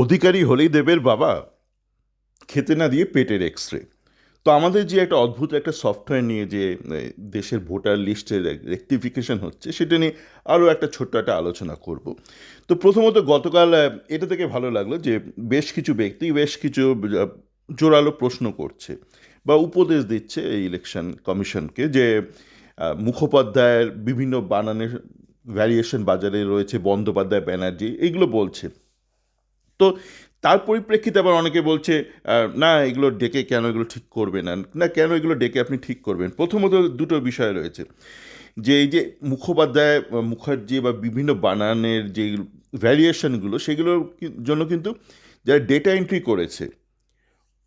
অধিকারী হলেই দেবের বাবা, খেতে না দিয়ে পেটের এক্সরে। তো আমাদের যে একটা অদ্ভুত একটা সফটওয়্যার নিয়ে যে দেশের ভোটার লিস্টের রেকটিফিকেশন হচ্ছে, সেটা নিয়ে আরও একটা ছোট্ট একটা আলোচনা করব। তো প্রথমত গতকাল এটা থেকে ভালো লাগলো যে বেশ কিছু ব্যক্তি বেশ কিছু জোরালো প্রশ্ন করছে বা উপদেশ দিচ্ছে এই ইলেকশন কমিশনকে যে মুখোপাধ্যায়ের বিভিন্ন বানানের ভ্যারিয়েশন বাজারে রয়েছে, বন্দ্যোপাধ্যায়, ব্যানার্জি, এইগুলো বলছে। তো তার পরিপ্রেক্ষিতে আবার অনেকে বলছে না এগুলো ডেকে কেন এগুলো ঠিক করবে না, না কেন এগুলো ডেকে আপনি ঠিক করবেন। প্রথমত দুটো বিষয় রয়েছে, যে এই যে মুখোপাধ্যায়, মুখার্জি বা বিভিন্ন বানানের যে ভ্যারিয়েশনগুলো, সেগুলোর জন্য কিন্তু যারা ডেটা এন্ট্রি করেছে,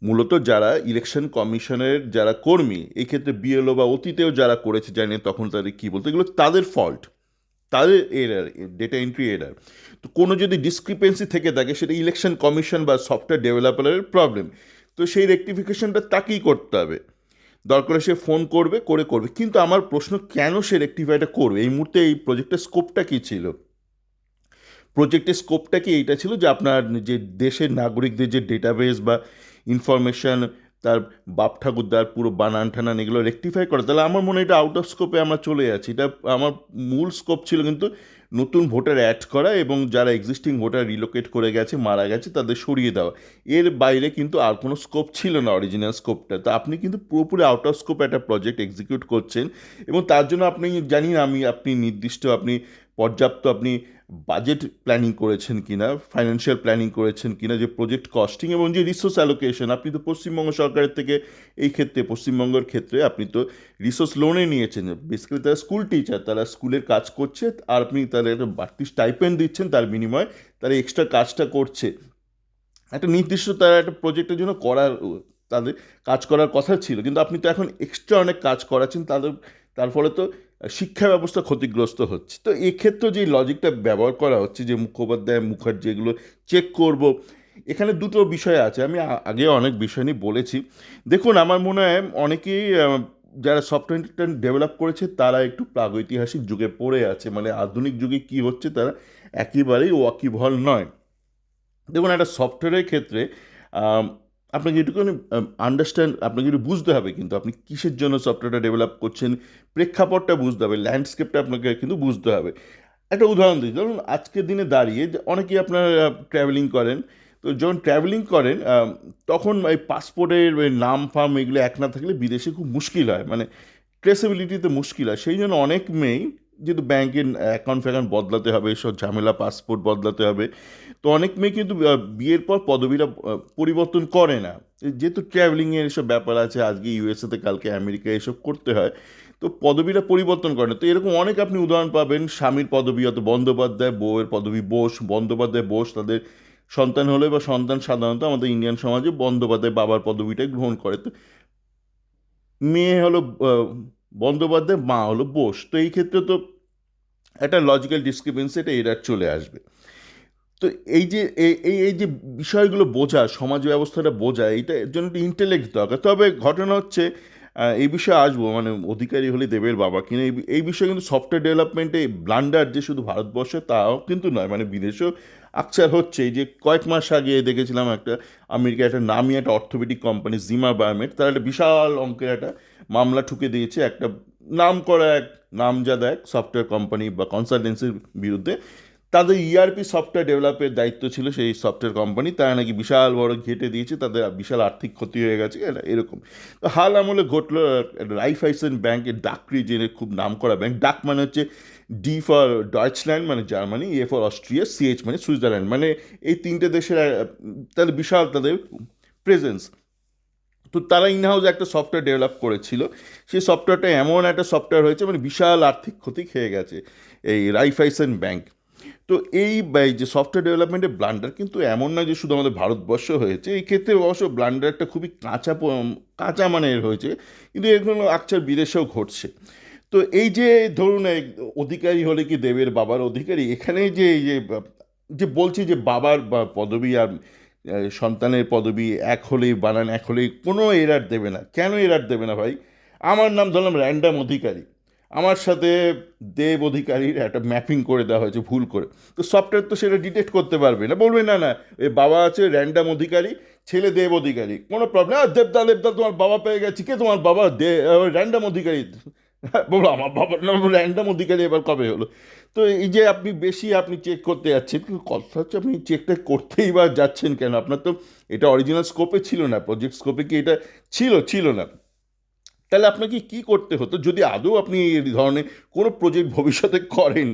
মূলত যারা ইলেকশন কমিশনের যারা কর্মী, এই ক্ষেত্রে বিএলও বা অতীতেও যারা করেছে, জানি না তখন তাদের কী বলতো, এগুলো তাদের ফল্ট, তাদের এরার, ডেটা এন্ট্রি এরার। তো কোনো যদি ডিসক্রিপেন্সি থেকে থাকে, সেটা ইলেকশন কমিশন বা সফটওয়্যার ডেভেলপারের প্রবলেম। তো সেই রেকটিফিকেশনটা তাকেই করতে হবে, দরকার সে ফোন করবে, করবে। কিন্তু আমার প্রশ্ন, কেন সে রেকটিফাইটা করবে? এই মুহূর্তে এই প্রজেক্টের স্কোপটা কী ছিল? প্রজেক্টের স্কোপটা কি এইটা ছিল যে আপনার যে দেশের নাগরিকদের যে ডেটাবেস বা ইনফরমেশন, তার বাপ ঠাকুরদার পুরো বানান টানান এগুলো রেকটিফাই করা? তাহলে আমার মনে হয় এটা আউট অফ স্কোপে আমরা চলে যাচ্ছি। এটা আমার মূল স্কোপ ছিল কিন্তু নতুন ভোটার অ্যাড করা এবং যারা এক্সিস্টিং ভোটার রিলোকেট করে গেছে, মারা গেছে, তাদের সরিয়ে দেওয়া। এর বাইরে কিন্তু আর কোনো স্কোপ ছিল না, অরিজিনাল স্কোপটা। তো আপনি কিন্তু পুরোপুরি আউট অফ স্কোপ একটা প্রজেক্ট এক্সিকিউট করছেন, এবং তার জন্য আপনি জানি না আপনি নির্দিষ্ট, আপনি পর্যাপ্ত আপনি বাজেট প্ল্যানিং করেছেন কিনা, ফাইন্যান্সিয়াল প্ল্যানিং করেছেন কিনা, যে প্রজেক্ট কস্টিং এবং যে রিসোর্স অ্যালোকেশন। আপনি তো পশ্চিমবঙ্গ সরকারের থেকে এই ক্ষেত্রে, পশ্চিমবঙ্গের ক্ষেত্রে আপনি তো রিসোর্স লোনে নিয়েছেন। বেসিক্যালি তারা স্কুল টিচার, তারা স্কুলের কাজ করছে, আর আপনি তাদের একটা বাড়তি স্টাইপেন্ড দিচ্ছেন, তার বিনিময়ে তারা এক্সট্রা কাজটা করছে। একটা নির্দিষ্ট তারা একটা প্রজেক্টের জন্য করার, তাদের কাজ করার কথা ছিল, কিন্তু আপনি তো এখন এক্সট্রা অনেক কাজ করাচ্ছেন তাদের। তার ফলে তো শিক্ষা ব্যবস্থা ক্ষতিগ্রস্ত হচ্ছে। তো এক্ষেত্রে যে লজিকটা ব্যবহার করা হচ্ছে, যে মুখোপাধ্যায়, মুখার্জি এগুলো চেক করব, এখানে দুটো বিষয় আছে। আমি আগে অনেক বিষয় নিয়ে বলেছি। দেখুন, আমার মনে হয় অনেকেই যারা সফটওয়্যারটা ডেভেলপ করেছে, তারা একটু প্রাগৈতিহাসিক যুগে পড়ে আছে, মানে আধুনিক যুগে কি হচ্ছে তারা একেবারেই ওয়াকিবহাল নয়। দেখুন, একটা সফটওয়্যারের ক্ষেত্রে আম, আপনাকে একটুখানি আপনাকে একটু বুঝতে হবে, কিন্তু আপনি কিসের জন্য সফটওয়্যারটা ডেভেলপ করছেন, প্রেক্ষাপটটা বুঝতে হবে, ল্যান্ডস্কেপটা আপনাকে কিন্তু বুঝতে হবে। একটা উদাহরণ দিই, ধরুন আজকের দিনে দাঁড়িয়ে যে অনেকেই আপনার ট্রাভেলিং করেন। তো যখন ট্রাভেলিং করেন, তখন এই পাসপোর্টের ওই নাম ফার্ম এগুলো এক না থাকলে বিদেশে খুব মুশকিল হয়, মানে ট্রেসেবিলিটিতে মুশকিল হয়। সেই জন্য অনেক মেয়েই, যেহেতু ব্যাংকের অ্যাকাউন্ট ফ্যাকাউন্ট বদলাতে হবে, এসব ঝামেলা, পাসপোর্ট বদলাতে হবে, তো অনেক মেয়ে কিন্তু বিয়ের পর পদবিটা পরিবর্তন করে না। যেহেতু ট্রাভেলিংয়ের এসব ব্যাপার আছে, আজকে ইউএসএতে কালকে আমেরিকায় এসব করতে হয়, তো পদবিটা পরিবর্তন করে না। তো এরকম অনেক আপনি উদাহরণ পাবেন। স্বামীর পদবি হয়তো বন্দ্যোপাধ্যায়, বউয়ের পদবি বোস, বন্দ্যোপাধ্যায় বোস, তাদের সন্তান হলে বা সন্তান সাধারণত আমাদের ইন্ডিয়ান সমাজে বন্দ্যোপাধ্যায় বাবার পদবিটাই গ্রহণ করে। তো মেয়ে হলো বন্দ্যোপাধ্যায়, মা হলো বোস। তো এই ক্ষেত্রে তো একটা লজিক্যাল ডিসক্রিপেন্সি, এটা এরার চলে আসবে। তো এই যে এই যে বিষয়গুলো বোঝা, সমাজ ব্যবস্থাটা বোঝা, এইটা এর জন্য একটু ইন্টেলেক্ট দরকার। তবে ঘটনা হচ্ছে, এই বিষয়ে আসবো, মানে অধিকারী হলে দেবের বাবা কিনা, এই বিষয়ে কিন্তু সফটওয়্যার ডেভেলপমেন্টে ব্লান্ডার যে শুধু ভারতবর্ষে তাও কিন্তু নয়, মানে বিদেশেও আকছার হচ্ছে। এই যে কয়েক মাস আগে দেখেছিলাম একটা আমেরিকার একটা নামি একটা অর্থোপেডিক কোম্পানি, জিমা বায়োমেট, তারা একটা বিশাল অঙ্কের একটা মামলা ঠুকে দিয়েছে একটা নাম করা এক নামজাদা এক সফটওয়্যার কোম্পানি বা কনসালটেন্সির বিরুদ্ধে। তাদের ইআরপি সফটওয়্যার ডেভেলপের দায়িত্ব ছিল সেই সফটওয়্যার কোম্পানি, তারা নাকি বিশাল বড় ঘেটে দিয়েছে, তাদের বিশাল আর্থিক ক্ষতি হয়ে গেছে, এরকম। তো হাল আমলে ঘটলো, রাইফাইসেন ব্যাংকের ডাকরি, যে খুব নাম করা ব্যাংক, ডাক মানে হচ্ছে ডি ফর ডয়েচল্যান্ড মানে Germany, A for Austria, CH মানে সুইজারল্যান্ড, মানে এই তিনটে দেশের তাদের বিশাল তাদের প্রেজেন্স। তো তারা ইনহাউস একটা সফটওয়্যার ডেভেলপ করেছিল। সেই সফটওয়্যারটা এমন একটা সফটওয়্যার হয়েছে, মানে বিশাল আর্থিক ক্ষতি খেয়ে গেছে এই রাইফাইসেন ব্যাংক। তো এই যে সফটওয়্যার ডেভেলপমেন্টের ব্লান্ডার কিন্তু এমন নয় যে শুধু আমাদের ভারতবর্ষ হয়েছে, এই ক্ষেত্রে অবশ্য ব্লান্ডারটা খুবই কাঁচা মানের হয়েছে, কিন্তু এগুলো আকছার বিদেশেও ঘটছে। তো এই যে ধরুন, অধিকারী হলে কি দেবের বাবার অধিকারী, এখানে যে এই যে যে বলছি যে বাবার বা পদবি আর সন্তানের পদবি এক হলেই, বানান এক হলেই কোনো এরার দেবে না। কেন এরার দেবে না ভাই? আমার নাম ধরলাম র্যান্ডাম অধিকারী, আমার সাথে দেব অধিকারীর একটা ম্যাপিং করে দেওয়া হয়েছে ভুল করে। তো সফটওয়্যার তো সেটা ডিটেক্ট করতে পারবে না, বলবে না না এ বাবা আছে র্যান্ডাম অধিকারী, ছেলে দেব অধিকারী, কোনো প্রবলেম, দেবদা দেবদা তোমার বাবা পেয়ে গেছি, কে তোমার বাবা, র্যান্ডাম অধিকারী। বলো আমার বাবার নাম র্যান্ডাম অধিকারী, এবার কবে হলো? তো এই যে আপনি বেশি আপনি চেক করতে যাচ্ছেন, কিন্তু কথা হচ্ছে আপনি চেকটা করতেই বা যাচ্ছেন কেন? আপনার তো এটা অরিজিনাল স্কোপে ছিল না, প্রজেক্ট স্কোপে কি এটা ছিল? ছিল না। তাহলে আপনাকে কি করতে হতো যদি আদৌ আপনি এই ধরনের কোনো প্রজেক্ট ভবিষ্যতে করেন?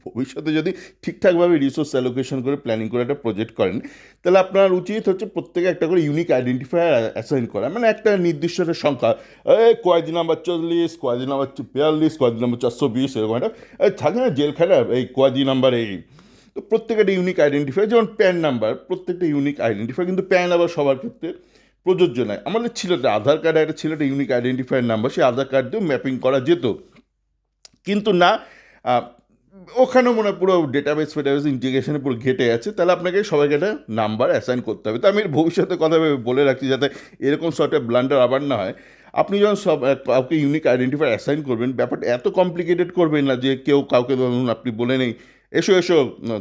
ভবিষ্যতে যদি ঠিকঠাকভাবে রিসোর্স অ্যালোকেশন করে প্ল্যানিং করে একটা প্রজেক্ট করেন, তাহলে আপনার উচিত হচ্ছে প্রত্যেকে একটা করে ইউনিক আইডেন্টিফায়ার অ্যাসাইন করা, মানে একটা নির্দিষ্ট একটা সংখ্যা, কয়েদি নাম্বার 40, কয়েদি নাম্বার 42, কয়েদি নাম্বার 420, এরকম একটা থাকে না জেলখানা, এই কয়েদি নাম্বার এই। তো প্রত্যেকটা ইউনিক আইডেন্টিফায়ার, যেমন প্যান নাম্বার প্রত্যেকটা ইউনিক আইডেন্টিফায়ার, কিন্তু প্যান আবার সবার ক্ষেত্রে প্রযোজ্য নয়। আমাদের ছিল একটা আধার কার্ডে একটা ছিল একটা ইউনিক আইডেন্টিফায়ার নাম্বার, সেই আধার কার্ড দিয়েও ম্যাপিং করা যেত, কিন্তু না। আহ, ওখানেও মনে হয় পুরো ডেটাবেস ফেটাবেস ইন্টিগ্রেশনে পুরো ঘেটে আছে। তাহলে আপনাকে সবাইকে একটা নাম্বার অ্যাসাইন করতে হবে। তো আমি এর ভবিষ্যতে কথা ভেবে বলে রাখছি, যাতে এরকম সর্টের ব্লান্ডার আবার না হয়। আপনি যখন সব কাউকে ইউনিক আইডেন্টিফায়ার অ্যাসাইন করবেন, ব্যাপারটা এত কমপ্লিকেটেড করবেন না যে কেউ কাউকে ধরুন আপনি বলে নেই এসো এসো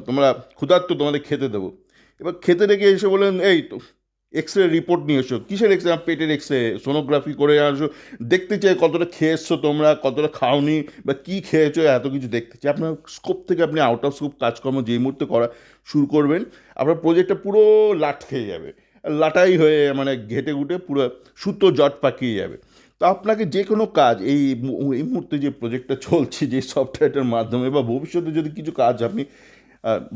তোমরা ক্ষুধার্ত, তোমাদের খেতে দেবো। এবার খেতে রেখে এসে বলেন এই তো এক্স রে রিপোর্ট নিয়ে এসো, কিসের এক্স রে? পেটের এক্স রে, সোনোগ্রাফি করে আসো, দেখতে চাই কতটা খেয়ে এসছো তোমরা, কতটা খাওনি বা কী খেয়েছো, এত কিছু দেখতে চাই। আপনার স্কোপ থেকে আপনি আউট অফ স্কোপ কাজকর্ম যেই মুহূর্তে করা শুরু করবেন, আপনার প্রজেক্টটা পুরো লাট খেয়ে যাবে, লাটাই হয়ে মানে ঘেটে ঘুটে পুরো সুতো জট পাকিয়ে যাবে। তো আপনাকে যে কোনো কাজ এই মুহূর্তে যে প্রজেক্টটা চলছে, যে সফটওয়্যারটার মাধ্যমে বা ভবিষ্যতে যদি কিছু কাজ আপনি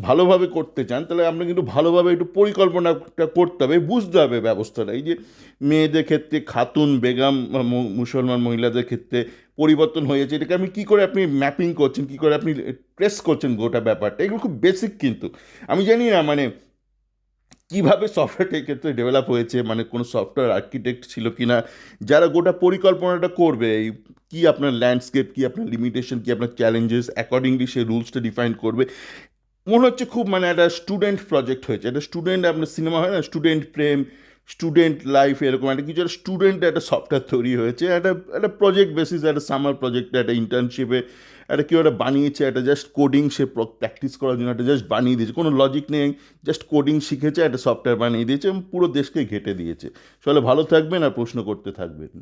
ভালোভাবে করতে চান, তাহলে আপনাকে কিন্তু ভালোভাবে একটু পরিকল্পনাটা করতে হবে, বুঝতে হবে ব্যবস্থাটা। এই যে মেয়েদের ক্ষেত্রে খাতুন বেগম মুসলমান মহিলাদের ক্ষেত্রে পরিবর্তন হয়েছে, এটাকে আপনি কী করে আপনি ম্যাপিং করছেন, কী করে আপনি ট্রেস করছেন গোটা ব্যাপারটা, এগুলো খুব বেসিক। কিন্তু আমি জানি না মানে কীভাবে সফটওয়্যারটা ক্ষেত্রে ডেভেলপ হয়েছে, মানে কোনো সফটওয়্যার আর্কিটেক্ট ছিল কি না যারা গোটা পরিকল্পনাটা করবে, এই কী আপনার ল্যান্ডস্কেপ, কী আপনার লিমিটেশন, কী আপনার চ্যালেঞ্জেস, অ্যাকর্ডিংলি সে রুলসটা ডিফাইন করবে। মনে হচ্ছে খুব মানে একটা স্টুডেন্ট প্রজেক্ট হয়েছে, একটা স্টুডেন্ট, আপনার সিনেমা হয় না স্টুডেন্ট প্রেম, স্টুডেন্ট লাইফ, এরকম একটা কিছু একটা স্টুডেন্ট একটা সফটওয়্যার তৈরি হয়েছে, একটা একটা প্রজেক্ট বেসিস, একটা সামার প্রজেক্টে, একটা ইন্টার্নশিপে একটা কেউ একটা বানিয়েছে, একটা জাস্ট কোডিং সে প্র্যাকটিস করার জন্য একটা জাস্ট বানিয়ে দিয়েছে, কোনো লজিক নেই, জাস্ট কোডিং শিখেছে, একটা সফটওয়্যার বানিয়ে দিয়েছে এবং পুরো দেশকে ঘেঁটে দিয়েছে। আসলে ভালো থাকবেন আর প্রশ্ন করতে থাকবেন।